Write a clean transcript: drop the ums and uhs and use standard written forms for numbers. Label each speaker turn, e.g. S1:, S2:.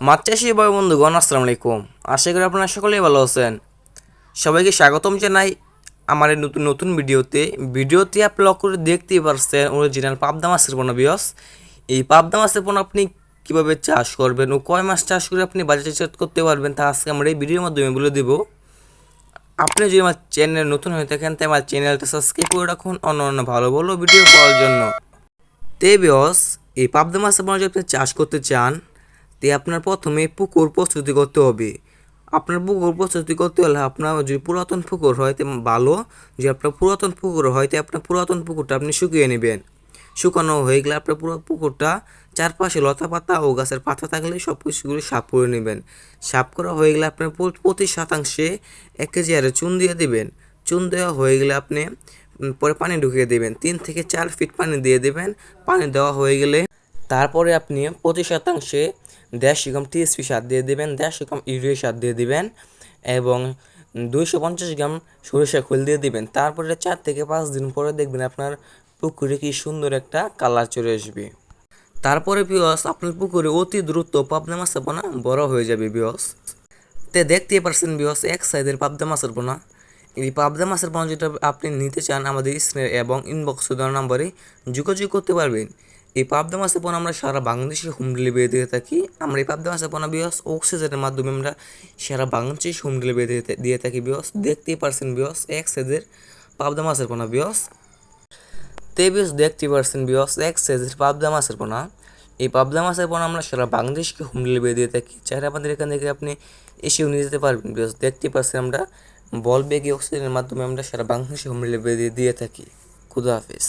S1: মাছ চাষি ভাই বন্ধুগণ আসসালামু আলাইকুম। আশা করি আপনারা সকলেই ভালো আছেন। সবাইকে স্বাগতম জানাই আমার এই নতুন নতুন ভিডিওতে আপনি লক্ষ্য করে দেখতেই পারছেন অরিজিনাল পাবদা মাছের পোনা বিয়স। এই পাবদা মাছের পোনা আপনি কীভাবে চাষ করবেন ও কয় মাস চাষ করে আপনি বাজারজাত করতে পারবেন তা আজকে আমরা এই ভিডিওর মাধ্যমে বলে দেবো। আপনি যদি আমার চ্যানেল নতুন হয়ে থাকেন তাই আমার চ্যানেলটা সাবস্ক্রাইব করে রাখুন অন্য ভালো ভালো ভিডিও পাওয়ার জন্য। তে বিয়স, এই পাবদা মাছের পোনা যদি আপনি চাষ করতে চান তে আপনার প্রথমে পুকুর প্রস্তুতি করতে হবে। আপনার পুকুর প্রস্তুতি করতে হলে আপনার যদি পুরাতন পুকুর হয় তো ভালো, যদি আপনার পুরাতন পুকুর হয় তো আপনার পুরাতন পুকুরটা আপনি শুকিয়ে নেবেন। শুকানো হয়ে গেলে আপনার পুরো পুকুরটা চারপাশে লতা পাতা ও গাছের পাতা থাকলে সব কিছুগুলো সাফ করে নেবেন। সাফ করা হয়ে গেলে আপনার প্রতি শতাংশে 1 কেজি আরে চুন দিয়ে দেবেন। চুন দেওয়া হয়ে গেলে আপনি পরে পানি ঢুকিয়ে দেবেন, 3 থেকে 4 ফিট পানি দিয়ে দেবেন। পানি দেওয়া হয়ে গেলে তারপরে আপনি প্রতি শতাংশে 1.5 গ্রাম টিএসপি সার দিয়ে দেবেন, 1.5 গ্রাম ইউরিয়া সার দিয়ে দিবেন এবং 250 গ্রাম সরিষা খোল দিয়ে দিবেন। তারপরে 4 থেকে 5 দিন পরে দেখবেন আপনার পুকুরে কি সুন্দর একটা কালার চলে আসবে। তারপরে বিয়স আপনার পুকুরে অতি দ্রুত পাবদা মাছের পোনা বড় হয়ে যাবে বিয়স। দেখতেই পারছেন বিয়স এক সাইজের পাবদা মাছের পোনা। এই পাবদা মাছের পোনা যেটা আপনি নিতে চান আমাদের স্ক্রিনে এবং ইনবক্সে দেওয়া নাম্বারে যোগাযোগ করতে পারবেন। এই পাবদা মাছের পোনা আমরা সারা বাংলাদেশে হোম ডেলিভারি দিয়ে থাকি। আমরা এই পাবদা মাছের পোনা বিয়স অক্সিজেনের মাধ্যমে আমরা সারা বাংলাদেশে হোম ডেলিভারি দিয়ে থাকি বিয়স। দেখতেই পারছেন বিয়স এক সাইজের পাবদা মাছের পোনা বিয়স। বিয়স দেখতেই পারছেন বিয়স এক সাইজের পাবদা মাছের পোনা। এই পাবদা মাছের পোনা আমরা সারা বাংলাদেশকে হোম ডেলিভারি দিয়ে থাকি। চাইলে আমাদের এখান থেকে আপনি এসেও নিয়ে যেতে পারবেন বিকজ দেখতেই পাচ্ছেন আমরা বল বেগে অক্সিজেনের মাধ্যমে আমরা সারা বাংলাদেশে হোম ডেলিভারি দিয়ে থাকি। খুদা হাফেজ।